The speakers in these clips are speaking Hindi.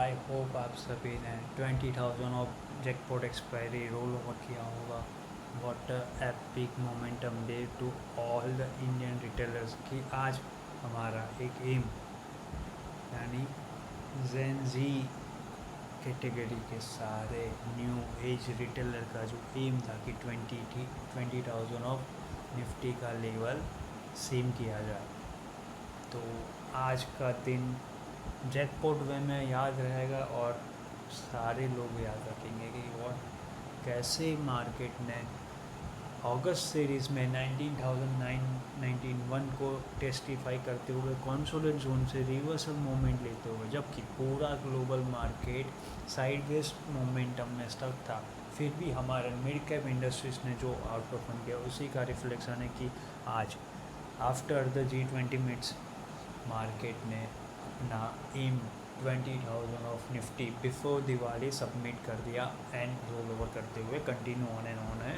आई होप आप सभी ने 20,000 of jackpot expiry roll over किया होगा। What epic momentum day to all the Indian retailers की आज हमारा एक एम यानी जेन जी कैटेगरी के सारे न्यू एज रिटेलर का जो एम था कि 20,000 ऑफ निफ्टी का लेवल सेम किया जाए। तो आज का दिन जैकपॉट वे में याद रहेगा और सारे लोग याद रखेंगे कि और कैसे मार्केट ने अगस्त सीरीज़ में 19,991 को टेस्टिफाई करते हुए कॉन्सोलेट जोन से रिवर्सल मूवमेंट लेते हुए, जबकि पूरा ग्लोबल मार्केट साइडवेज मोमेंटम में स्टक था, फिर भी हमारे मिड कैप इंडस्ट्रीज ने जो आउट परफॉर्म किया उसी का रिफ्लेक्शन है कि आज after the G20 midst market ने अपना aim 20,000 of Nifty before Diwali submit कर दिया एंड रोल ओवर करते हुए कंटिन्यू ऑन एंड ऑन है।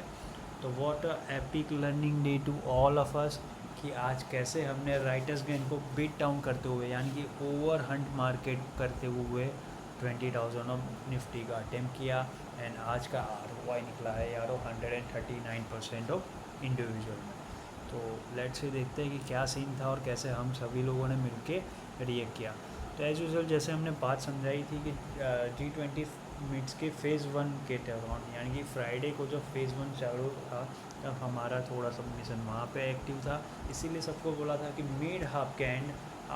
तो what a epic learning day to all of us कि आज कैसे हमने राइटर्स गेन को बीट डाउन करते हुए यानी कि ओवर हंट मार्केट करते हुए 20,000 ऑफ निफ्टी का अटेम्प्ट किया एंड आज का ROI निकला है यारो 139% ऑफ इंडिविजुअल में। तो लेट्स से देखते हैं कि क्या सीन था और कैसे हम सभी लोगों ने मिलके रिएक्ट किया। तो एज यूजल जैसे हमने बात समझाई थी कि G20 मिट्स के फ़ेज़ 1 के दौरान यानी कि फ्राइडे को जब फ़ेज़ 1 चालू था तब हमारा थोड़ा सबमिशन वहाँ पे एक्टिव था, इसीलिए सबको बोला था कि मिड हाफ के एंड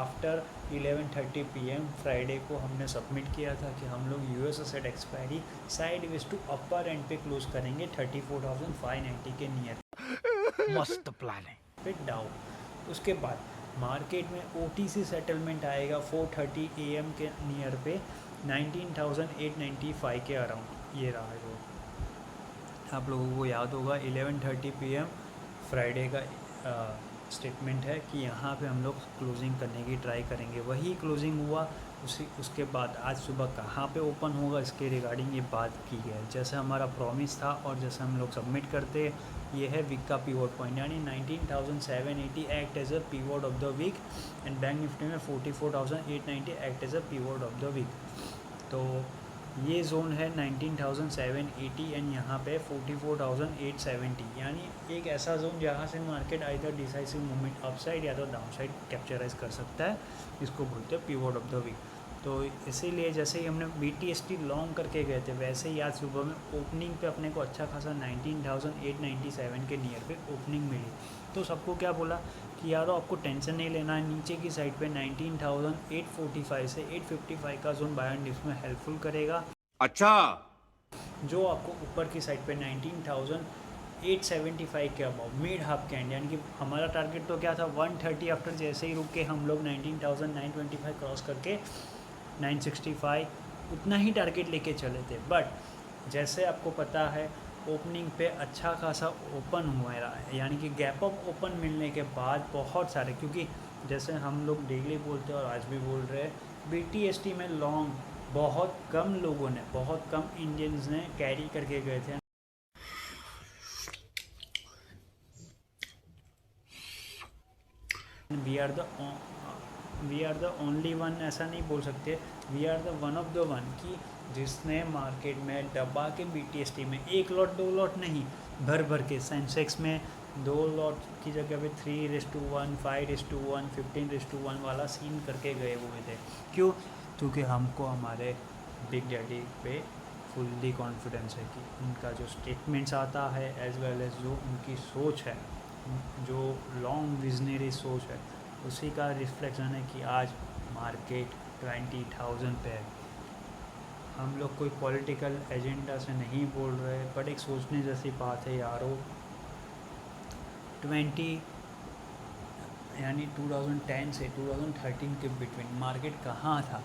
आफ्टर 11:30 PM फ्राइडे को हमने सबमिट किया था कि हम लोग US asset expiry sideways to upper end पे क्लोज करेंगे 34,590 के नियर। मस्त प्लान है। फिर डाउन, उसके बाद मार्केट में OTC सेटलमेंट आएगा 4:30 AM के नियर पे 19,895 के अराउंड। ये रहा जो आप लोगों को याद होगा 11:30 PM फ्राइडे का स्टेटमेंट है कि यहाँ पे हम लोग क्लोजिंग करने की ट्राई करेंगे। वही क्लोजिंग हुआ, उसके बाद आज सुबह कहाँ पे ओपन होगा इसके रिगार्डिंग ये बात की है, जैसे हमारा प्रॉमिस था और जैसे हम लोग सबमिट करते। ये है वीक का पीवोट पॉइंट यानी 19,780 act as a pivot of the week end bank Nifty में 44,890 act as a pivot of the week. तो ये जोन है 19,780 एंड यहाँ पे 44,870 यानी एक ऐसा जोन जहाँ से market either decisive movement upside या तो डाउनसाइड कैप्चराइज कर सकता है, इसको बोलते हैं पीवोट ऑफ द वीक। तो इसीलिए जैसे ही हमने BTST लॉन्ग करके गए थे वैसे ही आज सुबह में ओपनिंग पे अपने को अच्छा खासा 19,897 के नियर पे ओपनिंग मिली। तो सबको क्या बोला कि यार आपको टेंशन नहीं लेना है, नीचे की साइड पे 19,845 से 855 का जोन बाय एंड डिप्स में हेल्पफुल करेगा। अच्छा, जो आपको ऊपर की साइड पे 19,875 के अबाउ मिड हाफ कैंड यानी कि हमारा टारगेट तो क्या था 130 आफ्टर जैसे ही रुक के हम लोग 19,925 क्रॉस करके 965 उतना ही टारगेट लेके चले थे। बट जैसे आपको पता है ओपनिंग पे अच्छा खासा ओपन हुआ है यानी कि गैप अप ओपन मिलने के बाद बहुत सारे, क्योंकि जैसे हम लोग डेली बोलते हैं और आज भी बोल रहे हैं BTST में लॉन्ग बहुत कम लोगों ने, बहुत कम इंडियंस ने कैरी करके गए थे। We are the only one, ऐसा नहीं बोल सकते, we are the one of the one कि जिसने मार्केट में दबा के BTST में एक लॉट दो लॉट नहीं भर भर के सेंसेक्स में 2 लॉट की जगह पे 3:1 5:1 15:1 वाला सीन करके गए हुए थे। क्यों? क्योंकि हमको हमारे बिग डैडी पे फुल्ली कॉन्फिडेंस है कि उनका जो स्टेटमेंट्स आता है एज वेल एज जो उनकी सोच है, जो लॉन्ग विजनरी सोच है, उसी का रिफ्लेक्शन है कि आज मार्केट 20,000 पे है। हम लोग कोई पॉलिटिकल एजेंडा से नहीं बोल रहे, बट एक सोचने जैसी बात है यारो। 2010 से 2013 के बिटवीन मार्केट कहाँ था?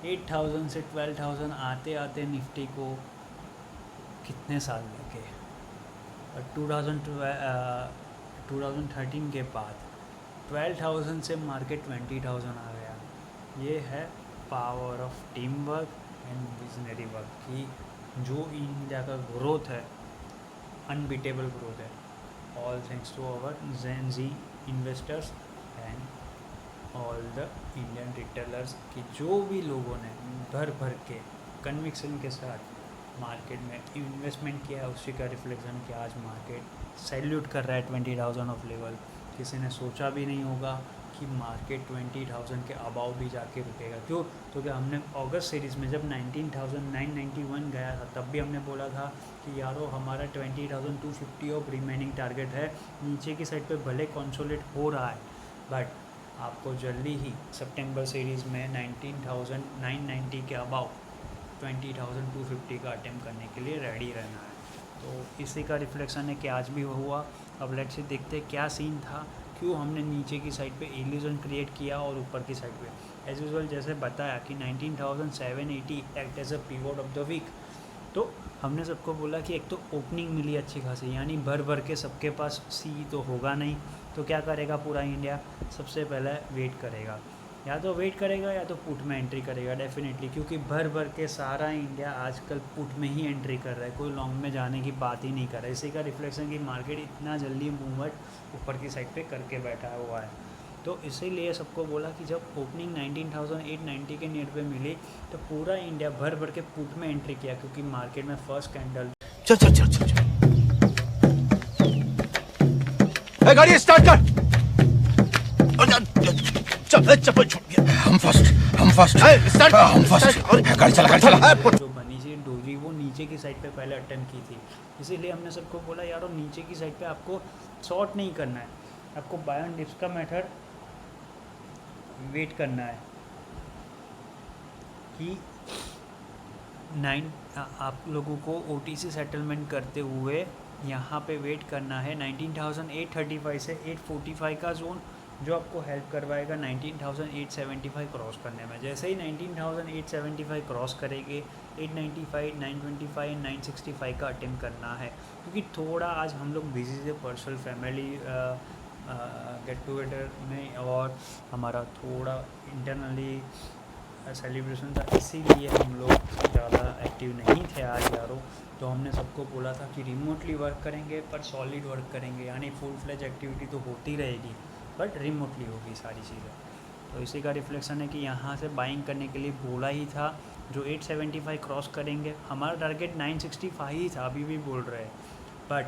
8,000 से 12,000 आते आते निफ्टी को कितने साल लगे, और 2013 के बाद 12,000 से मार्केट 20,000 आ गया। ये है power of team work and visionary work की जो इंडिया का ग्रोथ है, अनबीटेबल ग्रोथ है। All thanks to our Gen Z investors and all the Indian retailers की जो भी लोगों ने भर भर के कन्विक्शन के साथ मार्केट में इन्वेस्टमेंट किया है, उसी का रिफ्लेक्शन कि आज मार्केट सैल्यूट कर रहा है 20,000 ऑफ लेवल। किसी ने सोचा भी नहीं होगा कि मार्केट 20,000 के अबाव भी जाके रुकेगा। क्यों? तो क्या हमने अगस्त सीरीज़ में जब 19,991 गया था तब भी हमने बोला था कि यारो हमारा 20,250 ऑफ रिमेनिंग टारगेट है, नीचे की साइड पे भले कंसोलिडेट हो रहा है, बट आपको जल्दी ही सितंबर सीरीज़ में 19,990 के अबाव 20,250 का अटेम्प्ट करने के लिए रेडी रहना है। तो इसी का रिफ्लेक्शन है कि आज भी हुआ। अब लेट्स से देखते हैं क्या सीन था, क्यों हमने नीचे की साइड पे इल्यूजन क्रिएट किया और ऊपर की साइड पे एज यूजुअल जैसे बताया कि 19,780 act as a pivot of the week. तो हमने सबको बोला कि एक तो ओपनिंग मिली अच्छी खासी, यानी भर भर के सबके पास सी तो होगा नहीं, तो क्या करेगा पूरा इंडिया? सबसे पहले वेट करेगा, या तो वेट करेगा या तो पुट में एंट्री करेगा डेफिनेटली, क्योंकि भर भर के सारा इंडिया आजकल पुट में ही एंट्री कर रहा है, कोई लॉन्ग में जाने की बात ही नहीं कर रहा है। इसी का रिफ्लेक्शन कि मार्केट इतना जल्दी मूवमेंट ऊपर की साइड पे करके बैठा हुआ है। तो इसीलिए सबको बोला कि जब ओपनिंग 19,890 के नियर पे मिली तो पूरा इंडिया भर भर के पुट में एंट्री किया, क्योंकि मार्केट में फर्स्ट कैंडल चल चल चल चल चल गाड़ी स्टार्ट कर। चप्पल छूट गया। हम फर्स्ट गाड़ी चला। जो बनी सी डोजी वो नीचे की साइड पे पहले अटेम्प्ट की थी, इसीलिए हमने सबको बोला यार नीचे की साइड पे आपको शॉर्ट नहीं करना है, आपको बाय ऑन डिप्स का मेथड वेट करना है कि आप लोगों को OTC सेटलमेंट करते हुए यहाँ पे वेट करना है 19,835 से 845 का जोन, जो आपको हेल्प करवाएगा 19,875 क्रॉस करने में। जैसे ही 19,875 क्रॉस करेंगे 895, 925, 965 का अटेम्प्ट करना है, क्योंकि थोड़ा आज हम लोग बिजी थे पर्सनल फैमिली गेट टुगेदर में, और हमारा थोड़ा इंटरनली सेलिब्रेशन था, इसीलिए हम लोग ज़्यादा एक्टिव नहीं थे आज यारों। तो हमने सबको बोला था कि रिमोटली वर्क करेंगे पर सॉलिड वर्क करेंगे, यानी फुल फ्लेज एक्टिविटी तो होती रहेगी बट रिमोटली होगी सारी चीज़ें। तो इसी का रिफ्लेक्शन है कि यहाँ से बाइंग करने के लिए बोला ही था, जो 875 क्रॉस करेंगे। हमारा टारगेट 965 ही था, अभी भी बोल रहे हैं, बट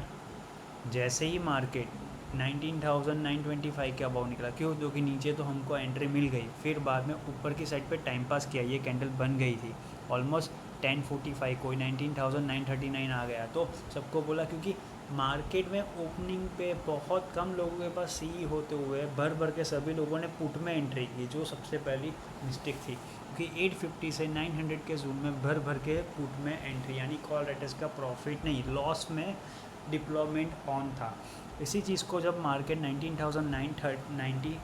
जैसे ही मार्केट 19,925 के अबाउ निकला, क्यों? क्योंकि नीचे तो हमको एंट्री मिल गई, फिर बाद में ऊपर की साइड पे टाइम पास किया, ये कैंडल बन गई थी ऑलमोस्ट 1045, कोई 19,939 आ गया। तो सबको बोला, क्योंकि मार्केट में ओपनिंग पे बहुत कम लोगों के पास सी होते हुए भर भर के सभी लोगों ने पुट में एंट्री की, जो सबसे पहली मिस्टेक थी, क्योंकि 850 से 900 के जोन में भर भर के पुट में एंट्री, यानी कॉल राइटर्स का प्रॉफिट नहीं, लॉस में डिप्लॉयमेंट ऑन था। इसी चीज़ को जब मार्केट 19,990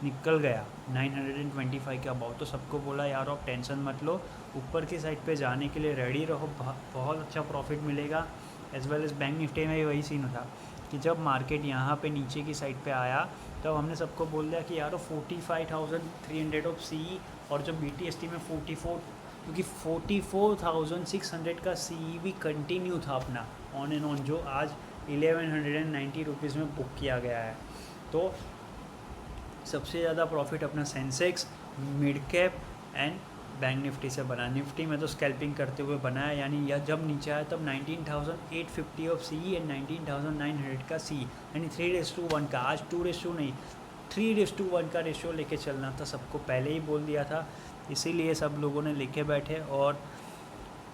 निकल गया 925 के अबाउ, तो सबको बोला यार आप टेंशन मत लो, ऊपर की साइड पे जाने के लिए रेडी रहो, बहुत अच्छा प्रॉफिट मिलेगा। As well as bank Nifty में भी वही सीन था कि जब मार्केट यहाँ पे नीचे की साइड पे आया तब हमने सबको बोल दिया कि यार 45,300 ऑफ CE, और जब BTST में 44, क्योंकि 44,600 का CE भी कंटिन्यू था अपना ऑन एंड ऑन, जो आज 1190 रुपीज़ में बुक किया गया है। तो सबसे ज़्यादा प्रॉफिट अपना Sensex, mid cap and bank Nifty से बना। निफ्टी में तो स्कैल्पिंग करते हुए बनाया, यानी यह जब नीचे आया तब 19,850 ऑफ CE एंड 19,900 का CE, यानी 3:1 का, आज 2:2 नहीं 3:1 का रेशियो लेके चलना था, सबको पहले ही बोल दिया था, इसीलिए सब लोगों ने लेके बैठे और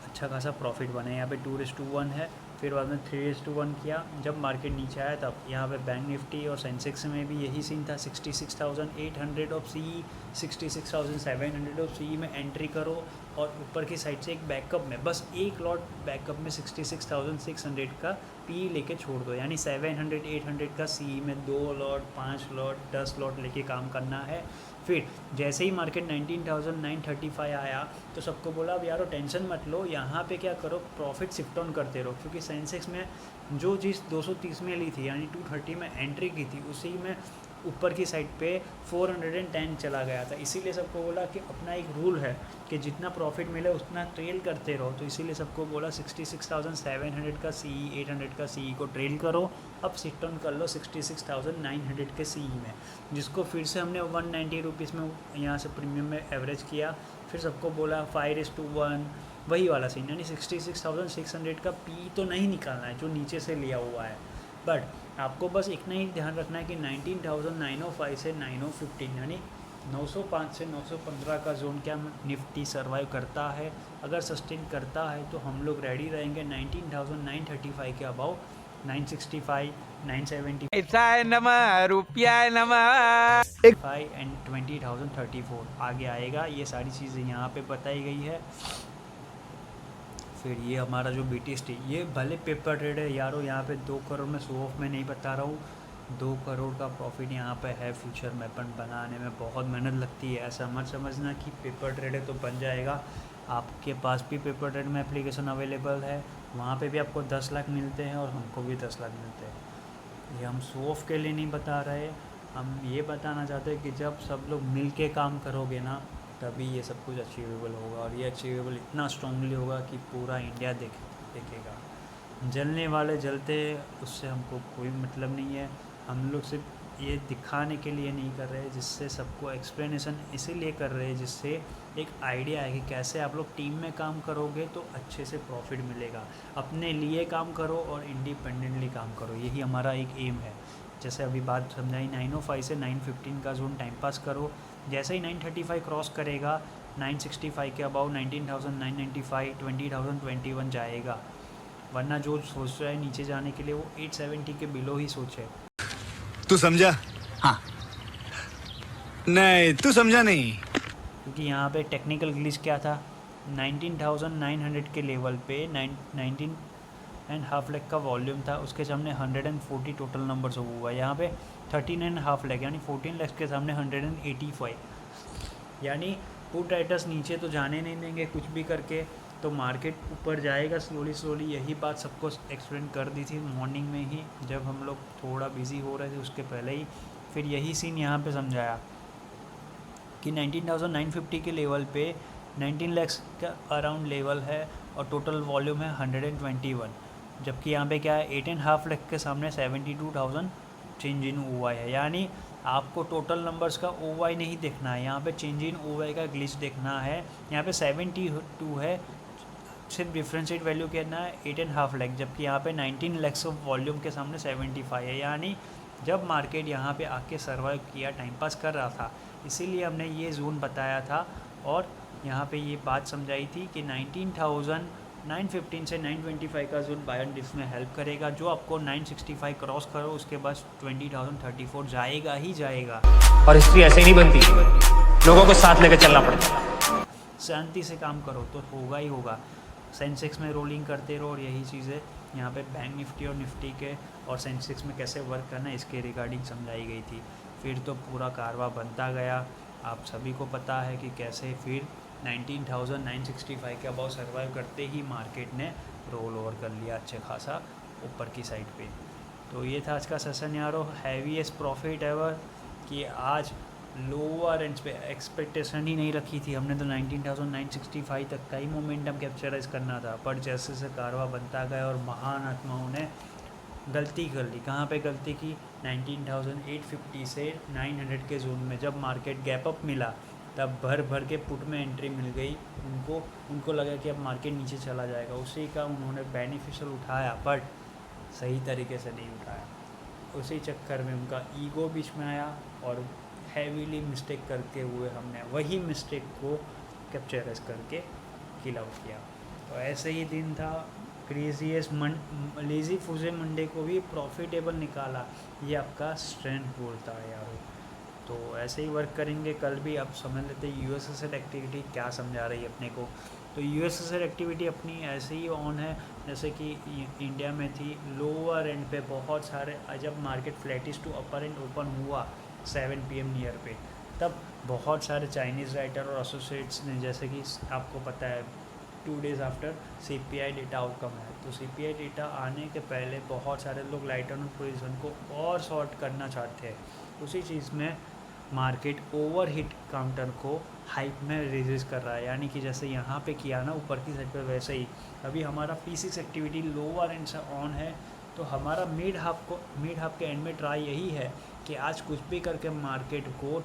अच्छा खासा प्रॉफिट बने। यहाँ पे 2:1 है, फिर बाद में 3:1 किया। जब मार्केट नीचे आया तब यहाँ पे बैंक निफ्टी और सेंसेक्स में भी यही सीन था, 66,800 ऑफ CE, 66,700 ऑफ CE में एंट्री करो, और ऊपर की साइड से एक बैकअप में, बस एक लॉट बैकअप में 66,600 का PE लेके छोड़ दो, यानी 700, 800 का CE में 2 लॉट, 5 लॉट, 10 लॉट लेके काम करना है। फिर जैसे ही मार्केट 19,935 आया तो सबको बोला अब यारो टेंशन मत लो, यहाँ पे क्या करो, प्रॉफिट शिफ्ट ऑन करते रहो, क्योंकि सेंसेक्स में जो चीज़ 230 में ली थी, यानी 230 में एंट्री की थी, उसी में ऊपर की साइड पे 410 चला गया था। इसीलिए सबको बोला कि अपना एक रूल है कि जितना प्रॉफिट मिले उतना ट्रेल करते रहो, तो इसीलिए सबको बोला 66,700 का CE, 800 का CE को ट्रेल करो, अब शिफ्ट ऑन कर लो 66,900 के CE में, जिसको फिर से हमने 190 रुपीज़ में यहाँ से प्रीमियम में एवरेज किया, फिर सबको बोला 5:1, वही वाला सीन, यानी 66,600 का पी तो नहीं निकालना है जो नीचे से लिया हुआ है, बट आपको बस इतना ही ध्यान रखना है कि 19,905 से 915 यानी 905 से 915 का जोन क्या निफ्टी सर्वाइव करता है। अगर सस्टेन करता है तो हम लोग रेडी रहेंगे 19,935 के अबाउ, 965, 970 पैसा नमः रुपया नमः एंड 20,034 आगे आएगा। ये सारी चीज़ें यहाँ पे बताई गई है। फिर ये हमारा जो BTST, ये भले पेपर ट्रेड है यारो, यहाँ पे 2 करोड़ में शो ऑफ में नहीं बता रहा हूँ, 2 करोड़ का प्रॉफिट यहाँ पे है। फ्यूचर में अपन बनाने में बहुत मेहनत लगती है, ऐसा मत समझना कि पेपर ट्रेड है तो बन जाएगा। आपके पास भी पेपर ट्रेड में एप्लीकेशन अवेलेबल है, वहाँ पे भी आपको 10 लाख मिलते हैं और हमको भी 10 लाख मिलते हैं। ये हम शो ऑफ के लिए नहीं बता रहे, हम ये बताना चाहते हैं कि जब सब लोग मिल के काम करोगे ना तभी ये सब कुछ अचीवेबल होगा, और ये अचीवेबल इतना स्ट्रांगली होगा कि पूरा इंडिया देखेगा। जलने वाले जलते, उससे हमको कोई मतलब नहीं है। हम लोग सिर्फ ये दिखाने के लिए नहीं कर रहे, जिससे सबको एक्सप्लेनेशन इसीलिए कर रहे हैं जिससे एक आइडिया है कि कैसे आप लोग टीम में काम करोगे तो अच्छे से प्रॉफिट मिलेगा। अपने लिए काम करो और इंडिपेंडेंटली काम करो, यही हमारा एक एम है। जैसे अभी बात समझाई, 905 से 915 का जोन टाइम पास करो, जैसे ही 935 क्रॉस करेगा 965 के अबाउ 19,995, 20,021 जाएगा। वरना जो सोच रहा है नीचे जाने के लिए वो 870 के बिलो ही सोचे। तू समझा? हाँ। नहीं, तू समझा नहीं। क्योंकि यहाँ पे टेक्निकल ग्लिच क्या था, 19,900 के लेवल पे 19.5 लाख का वॉल्यूम था, उसके सामने 140 टोटल नंबर्स हुआ। यहाँ पे 13.5 लाख यानी 14 लाख के सामने 185, यानी पुट राइटर्स नीचे तो जाने नहीं देंगे कुछ भी करके, तो मार्केट ऊपर जाएगा स्लोली। यही बात सबको एक्सप्लेन कर दी थी मॉर्निंग में ही, जब हम लोग थोड़ा बिजी हो रहे थे उसके पहले ही। फिर यही सीन यहाँ पे समझाया कि 19,950 के लेवल पे 19 लाख का अराउंड लेवल है और टोटल वॉल्यूम है 121, जबकि यहाँ पे क्या है 8.5 लाख के सामने 72,000 चेंज इन OI है। यानी आपको टोटल नंबर्स का OI नहीं देखना है, यहाँ पे चेंज इन OI का ग्लिच देखना है। यहाँ पे 72 है, सिर्फ डिफरेंशिएट वैल्यू कहना है 8.5 लाख, जबकि यहाँ पे 19 लाख ऑफ वॉल्यूम के सामने 75 है। यानी जब मार्केट यहाँ पे आके सर्वाइव किया, टाइम पास कर रहा था, इसीलिए हमने ये जोन बताया था और यहाँ पे ये बात समझाई थी कि 19,915 से 925 का जोन बाय एंड डिप्स में हेल्प करेगा। जो आपको 965 क्रॉस करो उसके बाद 20,034 जाएगा ही जाएगा। और हिस्ट्री ऐसे नहीं बनती, लोगों को साथ लेकर चलना पड़ता है। शांति से काम करो तो होगा ही होगा। सेंसेक्स में रोलिंग करते रहो, और यही चीज़ें यहाँ पे बैंक निफ्टी और निफ्टी के और सेंसेक्स में कैसे वर्क करना है इसके रिगार्डिंग समझाई गई थी। फिर तो पूरा कारवा बनता गया, आप सभी को पता है कि कैसे फिर 19,965 के अबाउ सर्वाइव करते ही मार्केट ने रोल ओवर कर लिया अच्छे खासा ऊपर की साइड पे। तो ये था आज का सेशन यारो, हैवीएस्ट प्रॉफिट एवर, कि आज लोअर एंड्स पे एक्सपेक्टेशन ही नहीं रखी थी हमने, तो 19,965 तक का ही मोमेंटम कैप्चराइज करना था, पर जैसे से कारवा बनता गया और महान आत्माओं ने गलती कर ली। कहाँ पे गलती की? 19,850 से 900 के जोन में जब मार्केट गैप अप मिला तब भर के पुट में एंट्री मिल गई उनको लगा कि अब मार्केट नीचे चला जाएगा, उसी का उन्होंने बेनिफिशियल उठाया, बट सही तरीके से नहीं उठाया। उसी चक्कर में उनका ईगो बीच में आया और हैवीली मिस्टेक करते हुए हमने वही मिस्टेक को कैप्चराइज करके किल आउट किया। तो ऐसे ही दिन था। क्रेजीएस्ट लेज़ी फूजे मंडे को भी प्रॉफिटेबल निकाला, ये आपका स्ट्रेंथ बोलता है यार। तो ऐसे ही वर्क करेंगे कल भी। अब समझ लेते हैं यूएसएसएल एक्टिविटी क्या समझा रही है अपने को। तो यूएसएसएल एक्टिविटी अपनी ऐसे ही ऑन है जैसे कि इंडिया में थी। लोअर एंड पे बहुत सारे, जब market flattish to upper end open हुआ 7 PM नियर पे, तब बहुत सारे चाइनीज़ राइटर और एसोसिएट्स ने, जैसे कि आपको पता है 2 days after CPI data outcome है, तो CPI डेटा आने के पहले बहुत सारे लोग लाइट ऑन पोजीशन को और शॉर्ट करना चाहते हैं। उसी चीज़ में मार्केट ओवरहिट काउंटर को हाइप में रिलीज कर रहा है, यानी कि जैसे यहाँ पे किया ना ऊपर की साइड पे, वैसे ही अभी हमारा P6 एक्टिविटी लोअर एंड से ऑन है। तो हमारा मिड हाफ के एंड में ट्राई यही है कि आज कुछ भी करके मार्केट को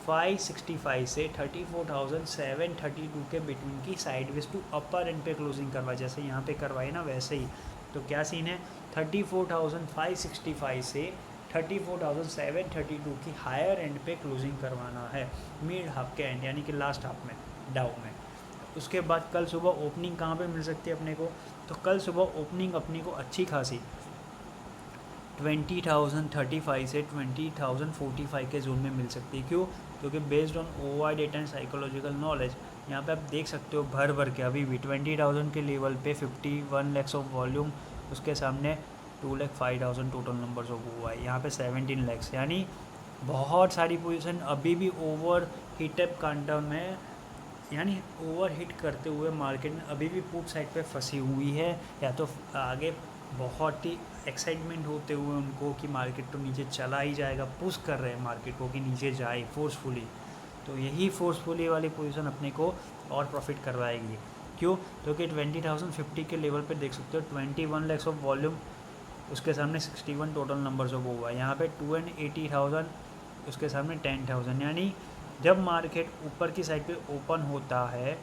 34,565 से 34,732 के बिटवीन की साइडवेज टू अपर एंड पे क्लोजिंग करवाए, जैसे यहाँ पे करवाए ना वैसे ही। तो क्या सीन है, 34,565 से 34,732 की हायर एंड पे क्लोजिंग करवाना है मिड हाफ के एंड, यानी कि लास्ट हाफ में डाउ में। उसके बाद कल सुबह ओपनिंग कहाँ पे मिल सकती है अपने को, तो कल सुबह ओपनिंग अपने को अच्छी खासी 20,035 से 20,045 के जोन में मिल सकती है। क्यों, क्योंकि based on OI data and psychological knowledge यहाँ पे आप देख सकते हो भर भर के अभी भी 20,000 के लेवल पे 51 lakhs ऑफ वॉल्यूम, उसके सामने 2,05,000 टोटल नंबर्स ऑफ OI, यहाँ पे 17 lakhs, यानी बहुत सारी पोजीशन अभी भी ओवर हिटअप काउंटर में, यानी ओवर हिट करते हुए मार्केट में अभी भी पुट साइड पे फंसी हुई है, या तो आगे बहुत ही एक्साइटमेंट होते हुए उनको कि मार्केट तो नीचे चला ही जाएगा, पुश कर रहे हैं मार्केट को कि नीचे जाए फोर्सफुली। तो यही फोर्सफुली वाली पोजीशन अपने को और प्रॉफिट करवाएगी। क्यों, क्योंकि 20,050 के लेवल पे देख सकते हो 21 lakhs ऑफ वॉल्यूम, उसके सामने 61 टोटल नंबर्स ऑफ हुआ, यहाँ पे 280,000, उसके सामने 10,000, यानी जब मार्केट ऊपर की साइड पे ओपन होता है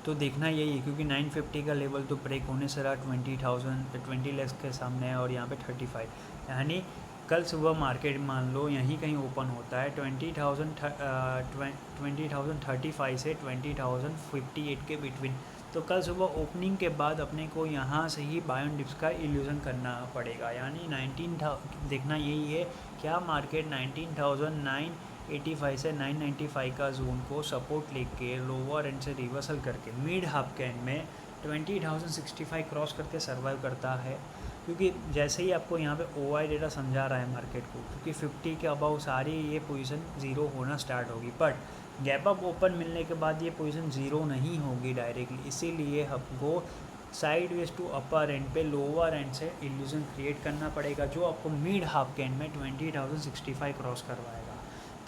तो देखना यही है, क्योंकि 950 का लेवल तो ब्रेक होने से रहा 20 lakhs के सामने है, और यहाँ पे 35, यानी कल सुबह मार्केट मान लो यहीं कहीं ओपन होता है 20,035 से 20,058 के बिटवीन, तो कल सुबह ओपनिंग के बाद अपने को यहाँ से ही बाय ऑन डिप्स का इल्यूज़न करना पड़ेगा, यानी 19,000 देखना यही है, क्या मार्केट 19,985 से 995 का जोन को सपोर्ट लेके लोअर एंड से रिवर्सल करके मिड हाफ के एंड में 20,065 क्रॉस करके सर्वाइव करता है। क्योंकि जैसे ही आपको यहाँ पे OI डेटा समझा रहा है मार्केट को, क्योंकि 50 के अबाउ सारी ये पोजीशन ज़ीरो होना स्टार्ट होगी, बट गैप अप ओपन मिलने के बाद ये पोजीशन ज़ीरो नहीं होगी डायरेक्टली, इसीलिए हमको sideways to upper end पे लोअर एंड से इल्यूजन क्रिएट करना पड़ेगा, जो आपको मिड हाफ के एंड में 20,065 क्रॉस करवाएगा।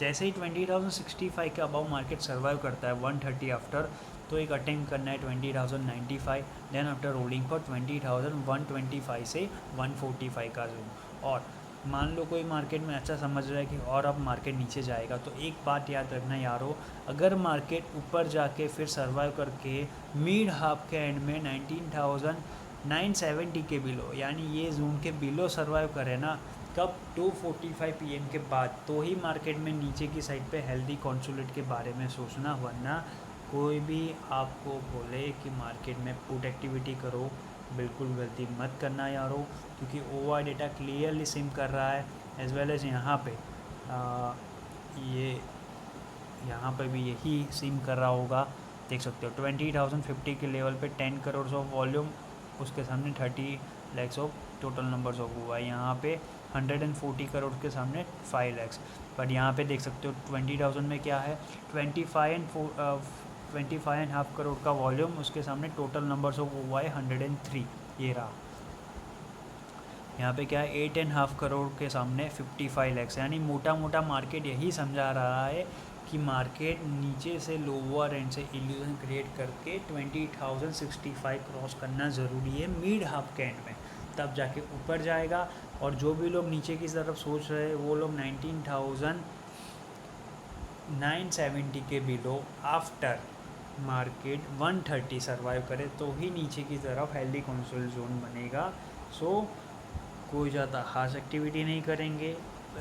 जैसे ही 20,065 के अबाउ मार्केट सर्वाइव करता है 130 आफ्टर, तो एक अटेम्प्ट करना है 20,095, देन आफ्टर रोलिंग फॉर 20,125 से 145 का जोन। और मान लो कोई मार्केट में अच्छा समझ रहा है कि और अब मार्केट नीचे जाएगा, तो एक बात याद रखना यारो, अगर मार्केट ऊपर जाके फिर सर्वाइव करके मिड हाफ के एंड में 19,970 के बिलो, यानी ये जोन के बिलो सर्वाइव करे ना, कब 2:45 PM के बाद, तो ही मार्केट में नीचे की साइड पे हेल्दी कंसोलिडेट के बारे में सोचना, वरना कोई भी आपको बोले कि मार्केट में पुट एक्टिविटी करो, बिल्कुल गलती मत करना यारो, क्योंकि OI डेटा क्लियरली सिम कर रहा है, एज वेल एज यहाँ पे ये यहाँ पे भी यही सिम कर रहा होगा, देख सकते हो 20,050 के लेवल पे 10 करोड़ ऑफ वॉल्यूम, उसके सामने 30 lakhs of total numbers of हुआ है, यहाँ पे 140 करोड़ के सामने 5 lakhs, बट यहाँ पे देख सकते हो 20,000 में क्या है 25.5 करोड़ का वॉल्यूम, उसके सामने टोटल नंबर्स ऑफ हुआ है 103, ये रहा। यहाँ पे क्या है 8.5 करोड़ के सामने 55 lakhs, यानी मोटा मोटा मार्केट यही समझा रहा है कि मार्केट नीचे से लोअर एंड से इल्यूजन क्रिएट करके 20,065 क्रॉस करना ज़रूरी है मिड हाफ के एंड में, तब जाके ऊपर जाएगा। और जो भी लोग नीचे की तरफ सोच रहे हैं वो लोग 19,970 के बिलो आफ्टर मार्केट 130 सर्वाइव करे तो ही नीचे की तरफ हेल्दी कंसोल जोन बनेगा। सो कोई ज़्यादा हार्श एक्टिविटी नहीं करेंगे,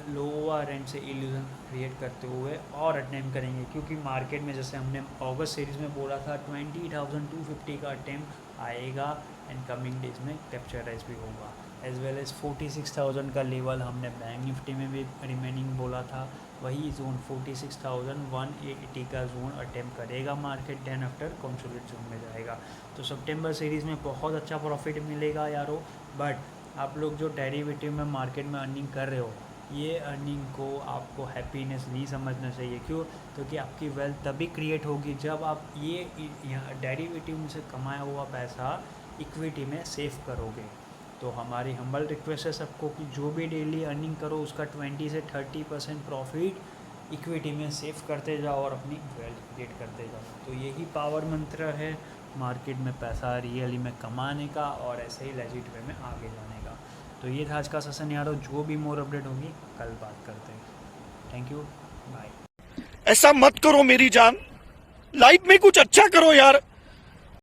लोअर एंड से इल्यूजन क्रिएट करते हुए और अटेम्प्ट करेंगे, क्योंकि मार्केट में जैसे हमने अगस्त सीरीज़ में बोला था 20,250 का अटेम्प्ट आएगा एंड कमिंग डेज में कैप्चराइज भी होगा, एज वेल एज 46,000 का लेवल हमने बैंक निफ्टी में भी रिमेनिंग बोला था, वही जोन 46,180 का जोन अटेम्प्ट करेगा market, then after consolidate zone में जाएगा। तो सितंबर सीरीज़ में बहुत अच्छा प्रॉफिट मिलेगा यारो, बट आप लोग जो डेरिवेटिव में मार्केट में अर्निंग कर रहे हो, ये अर्निंग को आपको हैप्पीनेस नहीं समझना चाहिए। क्यों? क्योंकि आपकी वेल्थ तभी क्रिएट होगी जब आप ये डेरिवेटिव में से कमाया हुआ पैसा इक्विटी में सेव करोगे। तो हमारी हम्बल रिक्वेस्ट है सबको कि जो भी डेली अर्निंग करो उसका 20 से 30% प्रॉफिट इक्विटी में सेव करते जाओ और अपनी वेल्थ क्रिएट करते जाओ। तो यही पावर मंत्र है मार्केट में पैसा रियली में कमाने का और ऐसे ही लेजिट वे में आगे जाने का। तो ये था आज का सेशन यारो, जो भी मोर अपडेट होगी कल बात करते हैं। Thank you, bye. ऐसा मत करो मेरी जान, लाइफ में कुछ अच्छा करो यार।